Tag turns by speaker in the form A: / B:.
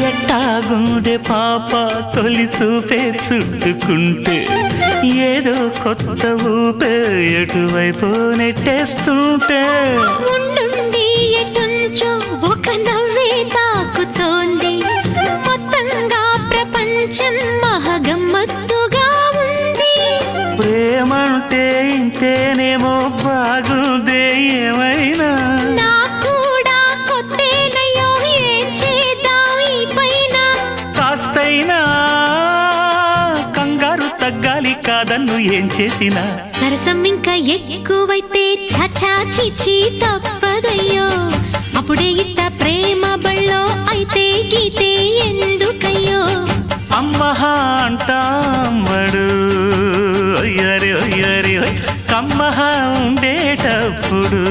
A: ఎట్టాగుందే పాప తొలి చూపే చుట్టుకుంటే ఏదో కొత్త ఊపే ఎటువైపు నెట్టేస్తుంటే
B: ఉండుండి ఎటుంచో ఒక నవ్వే తాకుతోంది మొత్తంగా ప్రపంచం మహగమ్మత్తుగా ఉంది
A: ప్రేమంటే ఇంతేనేమో బాగుందే ఏమైనా
B: కూడా కొత్తేనయ్యో ఏం చేద్దాం ఈ పైన
A: కాస్తైనా కంగారు తగ్గాలి కాదన్ను ఏం చేసినా
B: సరసం ఇంకా ఎక్కువైతే చచా చిచి తప్పదయ్యో అప్పుడే ఇట్ట ప్రేమ బళ్ళో అయితే గీతే ఎందుకయ్యో
A: అమ్మహా అంటామడు అయ్యరే అయ్యరే కమ్మహా ఉండేటప్పుడు